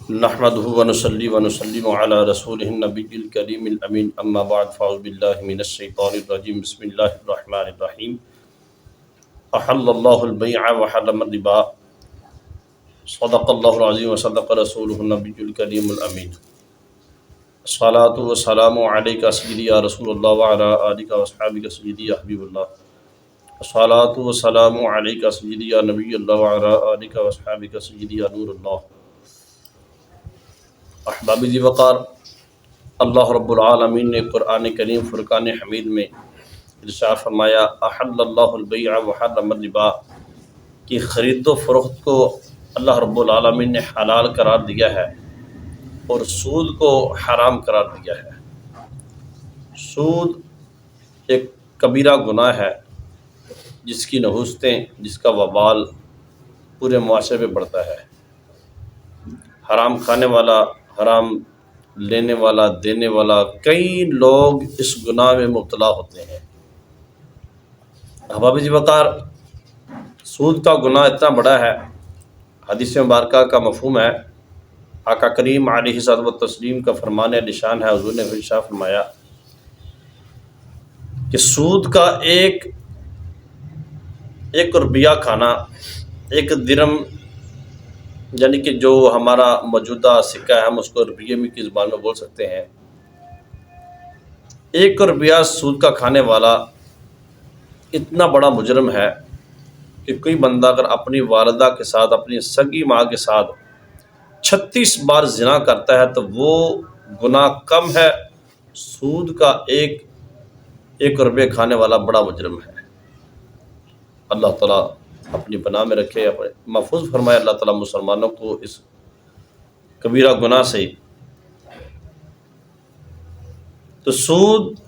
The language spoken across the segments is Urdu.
نحمده ونصلي ونسلم على رسوله النبي الكريم الأمين أما بعد فأعوذ بالله من الشيطان الرجيم بسم الله الرحمن الرحيم أحل الله البيع وحرم الربا صدق الله العظيم وصدق رسوله النبي الكريم الأمين الصلاة والسلام عليك سيدي يا رسول الله وعلى آلك وأصحابك سيدي يا حبيب الله الصلاة والسلام عليك سيدي يا نبي الله وعلى آلك وأصحابك سيدي يا نور الله احباب ذی وقار، اللہ رب العالمین نے قرآن کریم فرقان حمید میں ارشاد فرمایا احل اللہ البیع وحرم الربا کہ خرید و فروخت کو اللہ رب العالمین نے حلال قرار دیا ہے اور سود کو حرام قرار دیا ہے۔ سود ایک کبیرہ گناہ ہے جس کی نحوستیں، جس کا وبال پورے معاشرے پہ بڑھتا ہے۔ حرام کھانے والا، حرام لینے والا، دینے والا، کئی لوگ اس گناہ میں مبتلا ہوتے ہیں۔ احباب ذی وقار، سود کا گناہ اتنا بڑا ہے، حدیث مبارکہ کا مفہوم ہے، آقا کریم علیہ الصلوۃ والتسلیم کا فرمان نشان ہے، حضور نے ارشاد فرمایا کہ سود کا ایک روپیہ کھانا، ایک درم، یعنی کہ جو ہمارا موجودہ سکہ ہے، ہم اس کو روپیے میں کی زبان میں بول سکتے ہیں، ایک روپیہ سود کا کھانے والا اتنا بڑا مجرم ہے کہ کوئی بندہ اگر اپنی والدہ کے ساتھ، اپنی سگی ماں کے ساتھ 36 بار زنا کرتا ہے تو وہ گناہ کم ہے سود کا ایک روپے کھانے والا بڑا مجرم ہے۔ اللہ تعالیٰ اپنی پناہ میں رکھے، اپنے محفوظ فرمائے اللہ تعالیٰ مسلمانوں کو اس کبیرہ گناہ سے۔ تو سود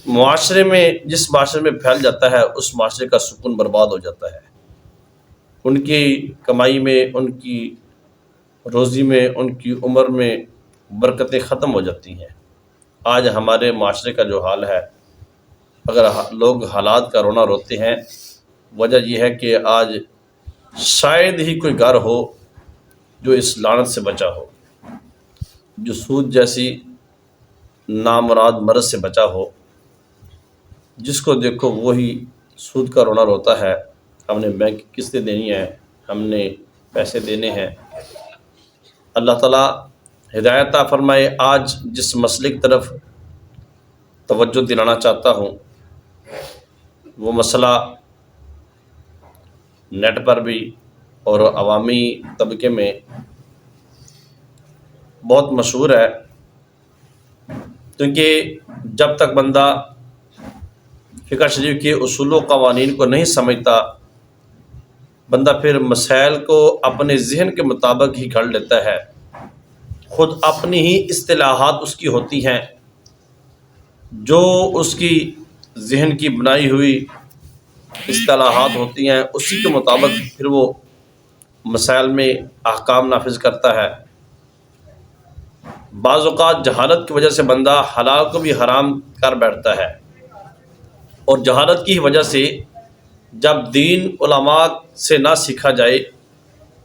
معاشرے میں، جس معاشرے میں پھیل جاتا ہے اس معاشرے کا سکون برباد ہو جاتا ہے، ان کی کمائی میں، ان کی روزی میں، ان کی عمر میں برکتیں ختم ہو جاتی ہیں۔ آج ہمارے معاشرے کا جو حال ہے، اگر لوگ حالات کا رونا روتے ہیں، وجہ یہ ہے کہ آج شاید ہی کوئی گھر ہو جو اس لعنت سے بچا ہو، جو سود جیسی نامراد مرض سے بچا ہو۔ جس کو دیکھو وہی سود کا رونا روتا ہے، ہم نے بینک کی قسطیں دینی ہیں، ہم نے پیسے دینے ہیں۔ اللہ تعالیٰ ہدایت عطا فرمائے۔ آج جس مسئلے کی طرف توجہ دلانا چاہتا ہوں وہ مسئلہ نیٹ پر بھی اور عوامی طبقے میں بہت مشہور ہے، کیونکہ جب تک بندہ فقہ شریف کے اصول و قوانین کو نہیں سمجھتا، بندہ پھر مسائل کو اپنے ذہن کے مطابق ہی گھڑ لیتا ہے، خود اپنی ہی اصطلاحات اس کی ہوتی ہیں، جو اس کی ذہن کی بنائی ہوئی اصطلاحات ہوتی ہیں اسی کے مطابق پھر وہ مسائل میں احکام نافذ کرتا ہے۔ بعض اوقات جہالت کی وجہ سے بندہ حلال کو بھی حرام کر بیٹھتا ہے، اور جہالت کی وجہ سے جب دین علماء سے نہ سیکھا جائے،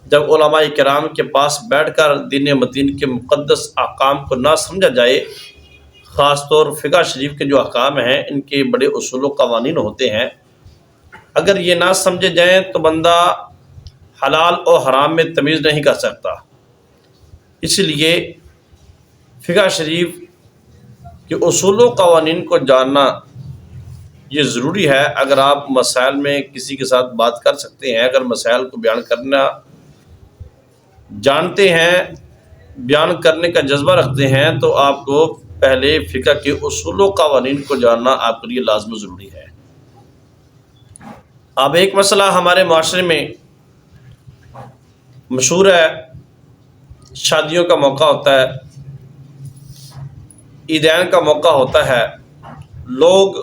جب علماء کرام کے پاس بیٹھ کر دین متین کے مقدس احکام کو نہ سمجھا جائے، خاص طور فقہ شریف کے جو احکام ہیں ان کے بڑے اصول و قوانین ہوتے ہیں، اگر یہ نہ سمجھے جائیں تو بندہ حلال اور حرام میں تمیز نہیں کر سکتا۔ اس لیے فقہ شریف کے اصول و قوانین کو جاننا یہ ضروری ہے۔ اگر آپ مسائل میں کسی کے ساتھ بات کر سکتے ہیں، اگر مسائل کو بیان کرنا جانتے ہیں، بیان کرنے کا جذبہ رکھتے ہیں، تو آپ کو پہلے فقہ کے اصول و قوانین کو جاننا آپ کے لیے لازم و ضروری ہے۔ اب ایک مسئلہ ہمارے معاشرے میں مشہور ہے، شادیوں کا موقع ہوتا ہے، عیدین کا موقع ہوتا ہے، لوگ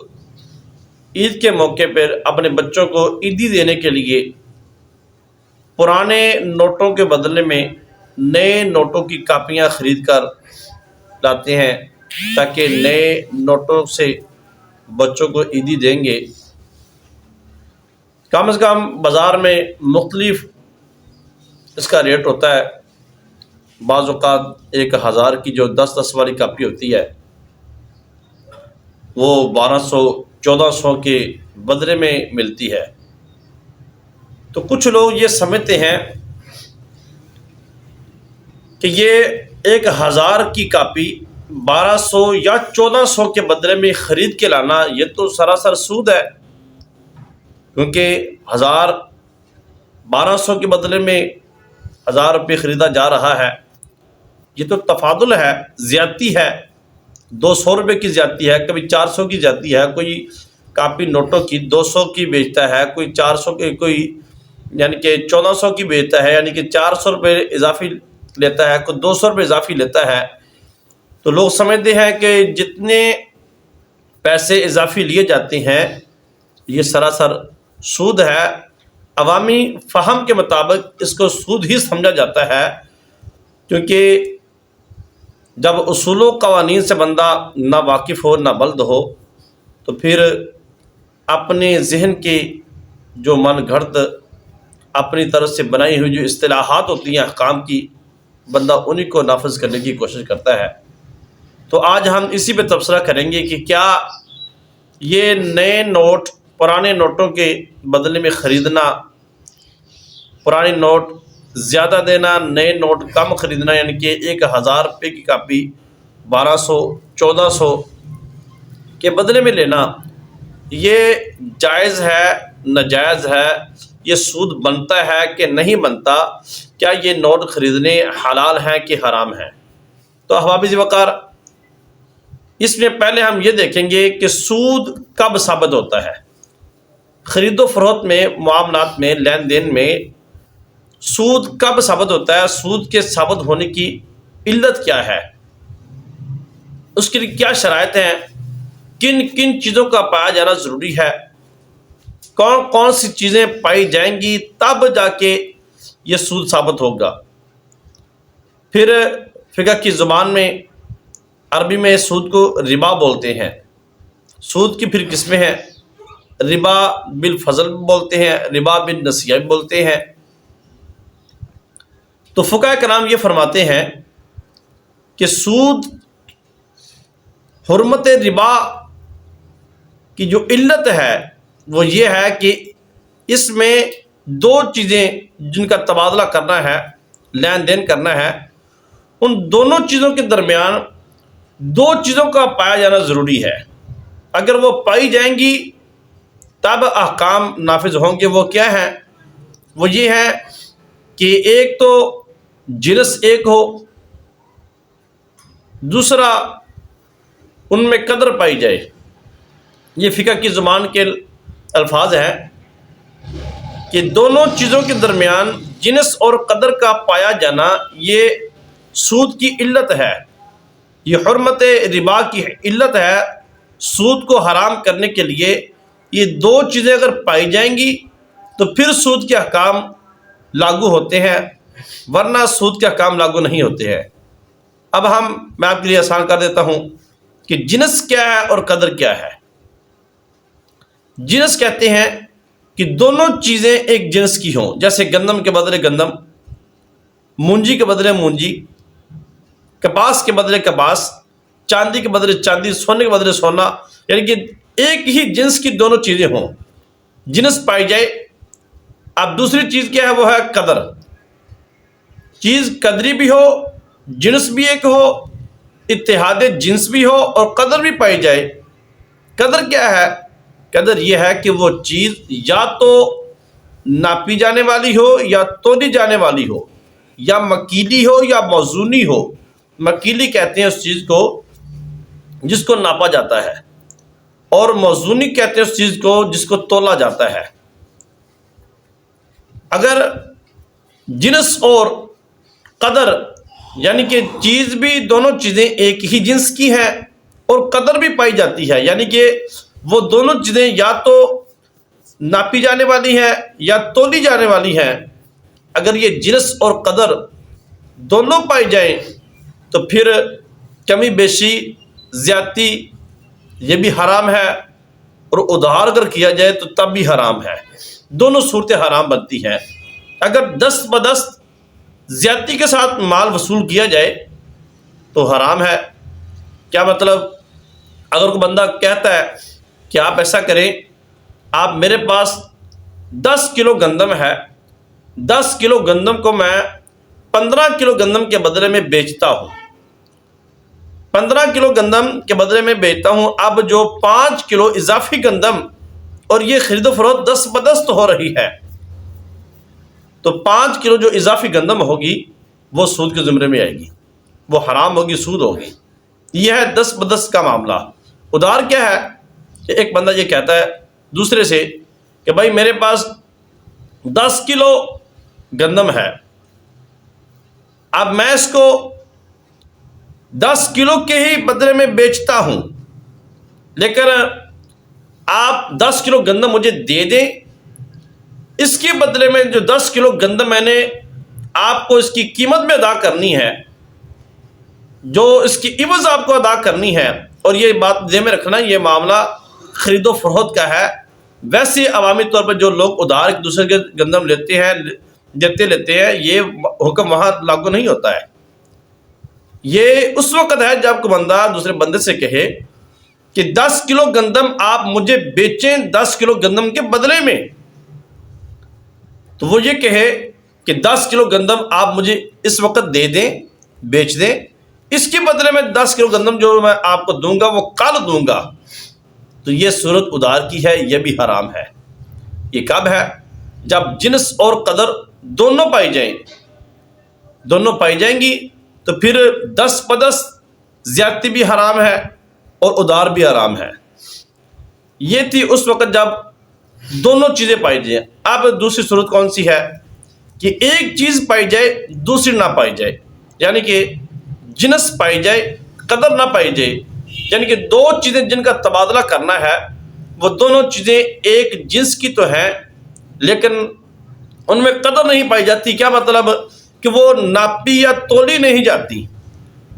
عید کے موقع پر اپنے بچوں کو عیدی دینے کے لیے پرانے نوٹوں کے بدلے میں نئے نوٹوں کی کاپیاں خرید کر لاتے ہیں، تاکہ نئے نوٹوں سے بچوں کو عیدی دیں گے۔ کم از کم بازار میں مختلف اس کا ریٹ ہوتا ہے، بعض اوقات 1000 کی جو 10 والی کاپی ہوتی ہے وہ 1200 1400 کے بدلے میں ملتی ہے۔ تو کچھ لوگ یہ سمجھتے ہیں کہ یہ 1000 کی کاپی 1200 یا 1400 کے بدلے میں خرید کے لانا یہ تو سراسر سود ہے، کیونکہ 1200 کے بدلے میں 1000 روپے خریدا جا رہا ہے، یہ تو تفاضل ہے، زیادتی ہے، 200 روپے کی زیادتی ہے، کبھی 400 کی زیادتی ہے، کوئی کاپی نوٹوں کی 200 کی بیچتا ہے، کوئی 400 کی، کوئی یعنی کہ 1400 کی بیچتا ہے، یعنی کہ 400 روپے اضافی لیتا ہے، کوئی 200 روپے اضافی لیتا ہے۔ تو لوگ سمجھتے ہیں کہ جتنے پیسے اضافی لیے جاتے ہیں یہ سراسر سود ہے۔ عوامی فہم کے مطابق اس کو سود ہی سمجھا جاتا ہے، کیونکہ جب اصول و قوانین سے بندہ نہ واقف ہو نہ بلد ہو تو پھر اپنے ذہن کی جو من گھڑت اپنی طرف سے بنائی ہوئی جو اصطلاحات ہوتی ہیں احکام کی، بندہ انہی کو نافذ کرنے کی کوشش کرتا ہے۔ تو آج ہم اسی پہ تبصرہ کریں گے کہ کیا یہ نئے نوٹ پرانے نوٹوں کے بدلے میں خریدنا، پرانے نوٹ زیادہ دینا، نئے نوٹ کم خریدنا، یعنی کہ 1000 روپے کی کاپی 1200 1400 کے بدلے میں لینا، یہ جائز ہے ناجائز ہے، یہ سود بنتا ہے کہ نہیں بنتا، کیا یہ نوٹ خریدنے حلال ہیں کہ حرام ہیں؟ تو احباب وقار، اس میں پہلے ہم یہ دیکھیں گے کہ سود کب ثابت ہوتا ہے۔ خرید و فروخت میں، معاملات میں، لین دین میں سود کب ثابت ہوتا ہے؟ سود کے ثابت ہونے کی علت کیا ہے؟ اس کے لیے کیا شرائط ہیں؟ کن کن چیزوں کا پایا جانا ضروری ہے؟ کون کون سی چیزیں پائی جائیں گی تب جا کے یہ سود ثابت ہوگا؟ پھر فقہ کی زبان میں، عربی میں سود کو ربا بولتے ہیں۔ سود کی پھر قسمیں ہیں، ربا بالفضل بولتے ہیں، ربا بالنسیہ بولتے ہیں۔ تو فقہاء کرام یہ فرماتے ہیں کہ سود حرمت ربا کی جو علت ہے وہ یہ ہے کہ اس میں دو چیزیں جن کا تبادلہ کرنا ہے، لین دین کرنا ہے، ان دونوں چیزوں کے درمیان دو چیزوں کا پایا جانا ضروری ہے۔ اگر وہ پائی جائیں گی تب احکام نافذ ہوں گے۔ وہ کیا ہیں؟ وہ یہ ہے کہ ایک تو جنس ایک ہو، دوسرا ان میں قدر پائی جائے۔ یہ فقہ کی زبان کے الفاظ ہیں کہ دونوں چیزوں کے درمیان جنس اور قدر کا پایا جانا یہ سود کی علت ہے، یہ حرمت ربا کی علت ہے۔ سود کو حرام کرنے کے لیے یہ دو چیزیں اگر پائی جائیں گی تو پھر سود کے احکام لاگو ہوتے ہیں، ورنہ سود کے احکام لاگو نہیں ہوتے ہیں۔ اب میں آپ کے لیے آسان کر دیتا ہوں کہ جنس کیا ہے اور قدر کیا ہے۔ جنس کہتے ہیں کہ دونوں چیزیں ایک جنس کی ہوں، جیسے گندم کے بدلے گندم، مونجی کے بدلے مونجی، کپاس کے بدلے کپاس، چاندی کے بدلے چاندی، سونے کے بدلے سونا، یعنی کہ ایک ہی جنس کی دونوں چیزیں ہوں، جنس پائی جائے۔ اب دوسری چیز کیا ہے؟ وہ ہے قدر۔ چیز قدری بھی ہو، جنس بھی ایک ہو، اتحاد جنس بھی ہو اور قدر بھی پائی جائے۔ قدر کیا ہے؟ قدر یہ ہے کہ وہ چیز یا تو ناپی جانے والی ہو یا تولی جانے والی ہو، یا مکیلی ہو یا موزونی ہو۔ مکیلی کہتے ہیں اس چیز کو جس کو ناپا جاتا ہے، اور موزونی کہتے ہیں اس چیز کو جس کو تولا جاتا ہے۔ اگر جنس اور قدر یعنی کہ چیز بھی، دونوں چیزیں ایک ہی جنس کی ہیں اور قدر بھی پائی جاتی ہے، یعنی کہ وہ دونوں چیزیں یا تو ناپی جانے والی ہیں یا تولی جانے والی ہیں، اگر یہ جنس اور قدر دونوں پائی جائیں تو پھر کمی بیشی، زیادتی یہ بھی حرام ہے، اور ادھار اگر کیا جائے تو تب بھی حرام ہے۔ دونوں صورتیں حرام بنتی ہیں۔ اگر دست بدست زیادتی کے ساتھ مال وصول کیا جائے تو حرام ہے۔ کیا مطلب؟ اگر کوئی بندہ کہتا ہے کہ آپ ایسا کریں، آپ میرے پاس 10 کلو گندم ہے، 10 کلو گندم کو میں 15 کلو گندم کے بدلے میں بیچتا ہوں، 15 کلو گندم کے بدلے میں بیچتا ہوں، اب جو 5 کلو اضافی گندم، اور یہ خرید و فروخت دست بدست ہو رہی ہے، تو 5 کلو جو اضافی گندم ہوگی وہ سود کے زمرے میں آئے گی، وہ حرام ہوگی، سود ہوگی۔ یہ ہے دست بدست کا معاملہ۔ ادھار کیا ہے کہ ایک بندہ یہ کہتا ہے دوسرے سے کہ بھائی میرے پاس 10 کلو گندم ہے، اب میں اس کو 10 کلو کے ہی بدلے میں بیچتا ہوں، لیکن آپ 10 کلو گندم مجھے دے دیں، اس کے بدلے میں جو 10 کلو گندم میں نے آپ کو اس کی قیمت میں ادا کرنی ہے، جو اس کی عوض آپ کو ادا کرنی ہے، اور یہ بات ذہن میں رکھنا یہ معاملہ خرید و فروخت کا ہے۔ ویسے عوامی طور پر جو لوگ ادھار ایک دوسرے کے گندم لیتے ہیں یہ حکم وہاں لاگو نہیں ہوتا ہے۔ یہ اس وقت ہے جب کوئی بندہ دوسرے بندے سے کہے کہ 10 کلو گندم آپ مجھے بیچیں 10 کلو گندم کے بدلے میں، تو وہ یہ کہے کہ 10 کلو گندم آپ مجھے اس وقت دے دیں، بیچ دیں، اس کے بدلے میں 10 کلو گندم جو میں آپ کو دوں گا وہ کل دوں گا، تو یہ صورت ادھار کی ہے، یہ بھی حرام ہے۔ یہ کب ہے؟ جب جنس اور قدر دونوں پائی جائیں گی تو پھر دس بدس زیادتی بھی حرام ہے اور ادھار بھی حرام ہے۔ یہ تھی اس وقت جب دونوں چیزیں پائی جائیں۔ اب دوسری صورت کون سی ہے کہ ایک چیز پائی جائے دوسری نہ پائی جائے، یعنی کہ جنس پائی جائے قدر نہ پائی جائے، یعنی کہ دو چیزیں جن کا تبادلہ کرنا ہے، وہ دونوں چیزیں ایک جنس کی تو ہیں لیکن ان میں قدر نہیں پائی جاتی۔ کیا مطلب؟ کہ وہ ناپی یا تولی نہیں جاتی،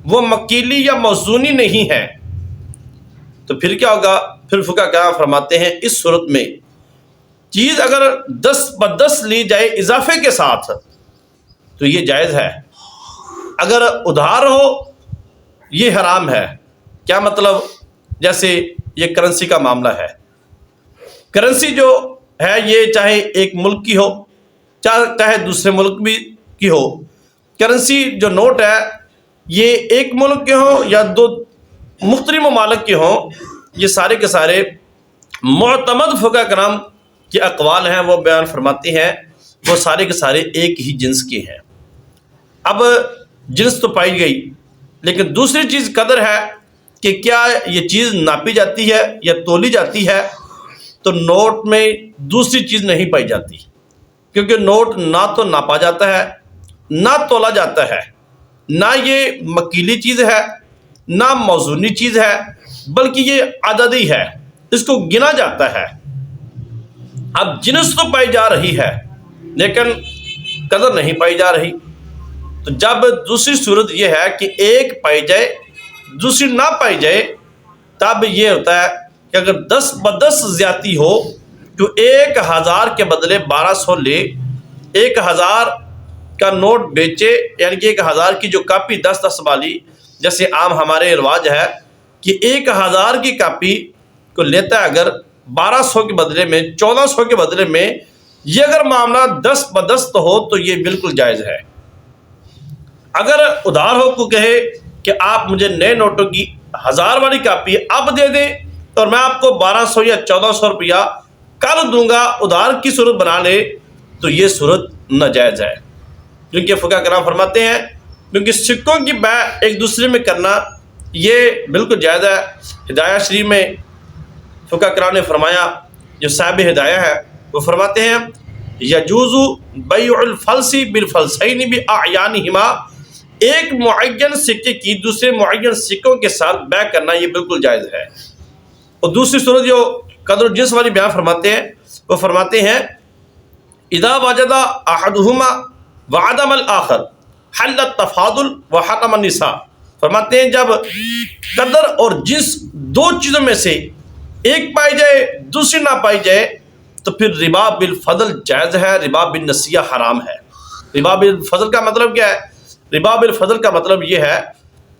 وہ مکیلی یا موزونی نہیں ہے، تو پھر کیا ہوگا؟ پھر فقہاء کرام فرماتے ہیں اس صورت میں چیز اگر 10 بدس لی جائے اضافے کے ساتھ تو یہ جائز ہے، اگر ادھار ہو یہ حرام ہے۔ کیا مطلب؟ جیسے یہ کرنسی کا معاملہ ہے، کرنسی جو ہے یہ چاہے ایک ملک کی ہو چاہے دوسرے ملک بھی کی ہو، کرنسی جو نوٹ ہے یہ ایک ملک کے ہوں یا دو مختلف ممالک کے ہوں، یہ سارے کے سارے معتمد فقہاء کرام کے اقوال ہیں، وہ بیان فرماتے ہیں وہ سارے کے سارے ایک ہی جنس کے ہیں۔ اب جنس تو پائی گئی، لیکن دوسری چیز قدر ہے کہ کیا یہ چیز ناپی جاتی ہے یا تولی جاتی ہے، تو نوٹ میں دوسری چیز نہیں پائی جاتی، کیونکہ نوٹ نہ تو ناپا جاتا ہے نہ تولا جاتا ہے، نہ یہ مکیلی چیز ہے نہ موزونی چیز ہے، بلکہ یہ عددی ہے، اس کو گنا جاتا ہے۔ اب جنس تو پائی جا رہی ہے لیکن قدر نہیں پائی جا رہی، تو جب دوسری صورت یہ ہے کہ ایک پائی جائے دوسری نہ پائی جائے، تب یہ ہوتا ہے کہ اگر 10 بدس زیادتی ہو تو 1000 کے بدلے 1200 لے، 1000 کا نوٹ بیچے، یعنی کہ 1000 کی جو کاپی 10 والی، جیسے عام ہمارے رواج ہے کہ 1000 کی کاپی کو لیتا ہے اگر 1200 کے بدلے میں 1400 کے بدلے میں، یہ اگر معاملہ 10 بدست ہو تو یہ بالکل جائز ہے۔ اگر ادھار ہو کو کہے کہ آپ مجھے نئے نوٹوں کی 1000 والی کاپی اب دے دیں اور میں آپ کو 1200 یا 1400 روپیہ کل دوں گا، ادھار کی صورت بنا لے، تو یہ صورت ناجائز ہے، کیونکہ فقہاء کرام فرماتے ہیں کیونکہ سکوں کی بیع ایک دوسرے میں کرنا یہ بالکل جائز ہے۔ ہدایہ شریف میں فقہاء کرام نے فرمایا، جو صاحب ہدایہ ہے وہ فرماتے ہیں یجوز بیع الفلس بالفلسین باعیانہما، ایک معین سکے کی دوسرے معین سکوں کے ساتھ بیع کرنا یہ بالکل جائز ہے۔ اور دوسری صورت جو قدر و جنس والی بیان فرماتے ہیں وہ فرماتے ہیں اذا وجد احدہما وعدم الآخر حل التفاضل وحرم النساء، فرماتے ہیں جب قدر اور جنس دو چیزوں میں سے ایک پائی جائے دوسری نہ پائی جائے تو پھر ربا بالفضل جائز ہے، ربا بالنسیہ حرام ہے۔ ربا بالفضل کا مطلب کیا ہے؟ ربا بالفضل کا مطلب یہ ہے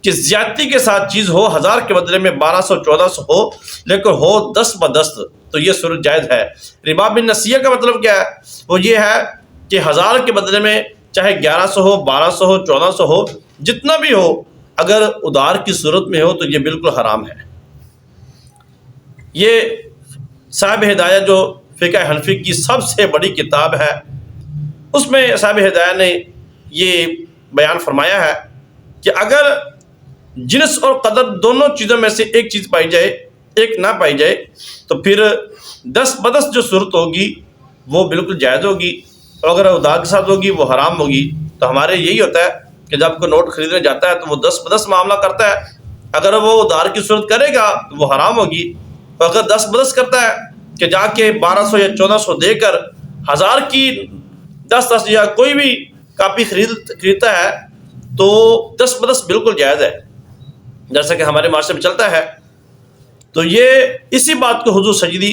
کہ زیادتی کے ساتھ چیز ہو، 1000 کے بدلے میں 1200 1400 ہو، لیکن ہو 10 بدست، تو یہ صورت جائز ہے۔ ربا بالنسیہ کا مطلب کیا ہے؟ وہ یہ ہے کہ 1000 کے بدلے میں چاہے 1100 ہو، 1200 ہو، 1400 ہو، جتنا بھی ہو، اگر ادھار کی صورت میں ہو تو یہ بالکل حرام ہے۔ یہ صاحب ہدایہ جو فقہ حنفی کی سب سے بڑی کتاب ہے، اس میں صاحب ہدایہ نے یہ بیان فرمایا ہے کہ اگر جنس اور قدر دونوں چیزوں میں سے ایک چیز پائی جائے، ایک نہ پائی جائے، تو پھر 10 بدس جو صورت ہوگی وہ بالکل جائز ہوگی، اور اگر ادھار کے ساتھ ہوگی وہ حرام ہوگی۔ تو ہمارے یہی ہوتا ہے کہ جب کوئی نوٹ خریدنے جاتا ہے تو وہ 10 بدس معاملہ کرتا ہے، اگر وہ ادھار کی صورت کرے گا تو وہ حرام ہوگی، اور اگر 10 بدس کرتا ہے کہ جا کے 1200 یا 1400 دے کر 1000 کی 10 یا کوئی بھی کاپی خریدتا ہے تو 10 بدس بالکل جائز ہے، جیسا کہ ہمارے معاشرے میں چلتا ہے۔ تو یہ اسی بات کو حضور سیدی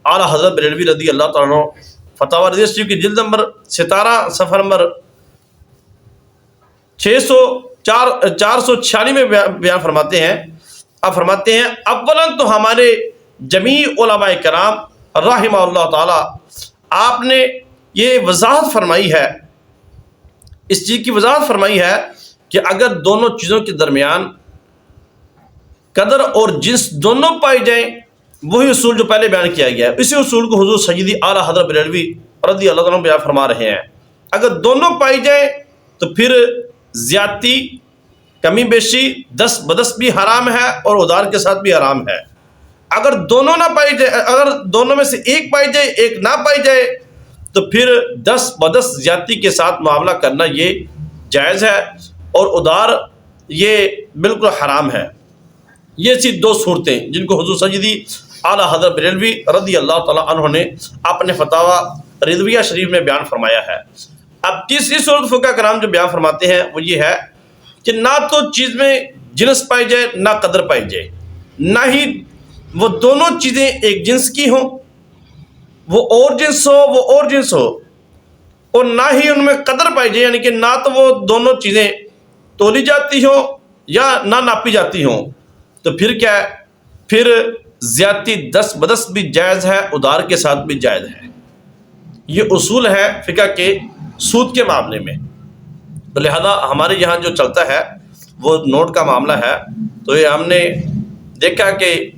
اعلیٰ حضرت بریلوی رضی اللہ تعالیٰ عنہ فتاوی رضویہ شریف کی جلد نمبر 17 صفحہ نمبر 446 میں بیان فرماتے ہیں۔ اب فرماتے ہیں اولاً تو ہمارے جمیع علماء کرام رحمہ اللہ تعالیٰ، آپ نے یہ وضاحت فرمائی ہے، اس چیز کی وضاحت فرمائی ہے کہ اگر دونوں چیزوں کے درمیان قدر اور جنس دونوں پائی جائیں، وہی اصول جو پہلے بیان کیا گیا ہے، اسی اصول کو حضور سیدی اعلیٰ حضرت بریلوی رضی اللہ عنہ بیان فرما رہے ہیں۔ اگر دونوں پائی جائیں تو پھر زیادتی، کمی بیشی، 10 بدس بھی حرام ہے اور ادھار کے ساتھ بھی حرام ہے۔ اگر دونوں نہ پائی جائے، اگر دونوں میں سے ایک پائی جائے، ایک نہ پائی جائے، تو پھر 10 بدس زیادتی کے ساتھ معاملہ کرنا یہ جائز ہے، اور ادھار یہ بالکل حرام ہے۔ یہ سی دو صورتیں جن کو حضور سیدی اعلیٰ حضرت بریلوی رضی اللہ تعالیٰ عنہ نے اپنے فتاوی رضویہ شریف میں بیان فرمایا ہے۔ اب تیسری صورت فقہ کرام جو بیان فرماتے ہیں وہ یہ ہے کہ نہ تو چیز میں جنس پائی جائے، نہ قدر پائی جائے، نہ ہی وہ دونوں چیزیں ایک جنس کی ہوں، وہ اور جنس ہو، وہ اور جنس ہو، اور نہ ہی ان میں قدر پائی جائے، یعنی کہ نہ تو وہ دونوں چیزیں تولی جاتی ہوں یا نہ ناپی جاتی ہوں، تو پھر کیا ہے؟ پھر زیادتی 10 بدس بھی جائز ہے، ادھار کے ساتھ بھی جائز ہے۔ یہ اصول ہے فقہ کے سود کے معاملے میں۔ تو لہذا ہمارے یہاں جو چلتا ہے وہ نوٹ کا معاملہ ہے۔ تو یہ ہم نے دیکھا کہ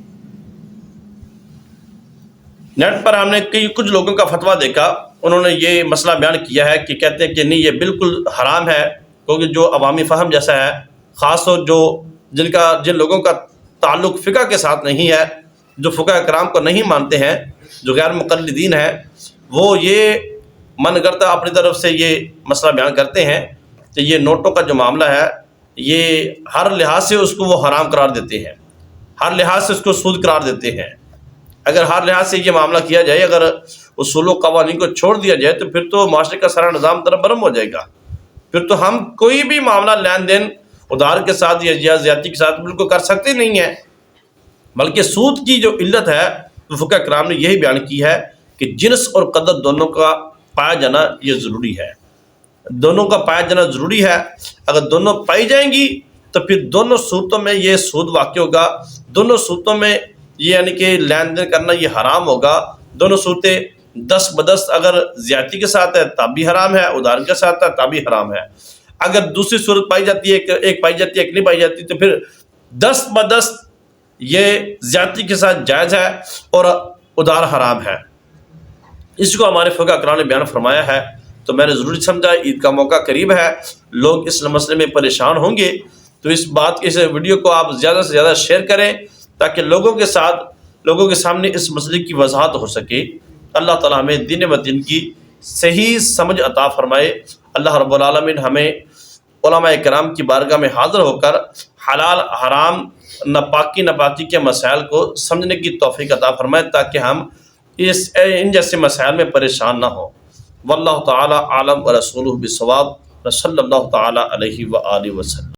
نیٹ پر ہم نے کچھ لوگوں کا فتویٰ دیکھا، انہوں نے یہ مسئلہ بیان کیا ہے کہ کہتے ہیں کہ نہیں، یہ بالکل حرام ہے، کیونکہ جو عوامی فہم جیسا ہے، خاص طور جن لوگوں کا تعلق فقہ کے ساتھ نہیں ہے، جو فقہ کرام کو نہیں مانتے ہیں، جو غیر مقلدین ہیں، وہ یہ من کرتا اپنی طرف سے یہ مسئلہ بیان کرتے ہیں کہ یہ نوٹوں کا جو معاملہ ہے، یہ ہر لحاظ سے اس کو وہ حرام قرار دیتے ہیں، ہر لحاظ سے اس کو سود قرار دیتے ہیں۔ اگر ہر لحاظ سے یہ معاملہ کیا جائے، اگر اصول و قوانین کو چھوڑ دیا جائے، تو پھر تو معاشرے کا سارا نظام درب برہم ہو جائے گا۔ پھر تو ہم کوئی بھی معاملہ لین دین ادھار کے ساتھ یا زیادتی کے ساتھ بالکل کر سکتے نہیں ہیں، بلکہ سود کی جو علت ہے وہ فقہ کرام نے یہی بیان کی ہے کہ جنس اور قدر دونوں کا پایا جانا یہ ضروری ہے، دونوں کا پایا جانا ضروری ہے۔ اگر دونوں پائی جائیں گی تو پھر دونوں صورتوں میں یہ سود واقع ہوگا، دونوں صورتوں میں یہ یعنی کہ لین دین کرنا یہ حرام ہوگا۔ دونوں صورتیں 10 بدس اگر زیادتی کے ساتھ ہے تب بھی حرام ہے، ادھار کے ساتھ ہے تب بھی حرام ہے۔ اگر دوسری صورت پائی جاتی ہے، ایک پائی جاتی ہے ایک نہیں پائی جاتی، تو پھر 10 بدس یہ زیادتی کے ساتھ جائز ہے اور ادھار حرام ہے۔ اس کو ہمارے فقہ کرام نے بیان فرمایا ہے۔ تو میں نے ضروری سمجھا عید کا موقع قریب ہے، لوگ اس مسئلے میں پریشان ہوں گے، تو اس ویڈیو کو آپ زیادہ سے زیادہ شیئر کریں تاکہ لوگوں کے سامنے اس مسئلے کی وضاحت ہو سکے۔ اللہ تعالیٰ ہمیں دین و دین کی صحیح سمجھ عطا فرمائے۔ اللہ رب العالمین ہمیں علماء کرام کی بارگاہ میں حاضر ہو کر حلال حرام ناپاکی کے مسائل کو سمجھنے کی توفیق عطا فرمائے، تاکہ ہم ان جیسے مسائل میں پریشان نہ ہوں۔ واللہ تعالی عالم ورسولہ بالصواب، صلی اللہ تعالی علیہ وآلہ وسلم۔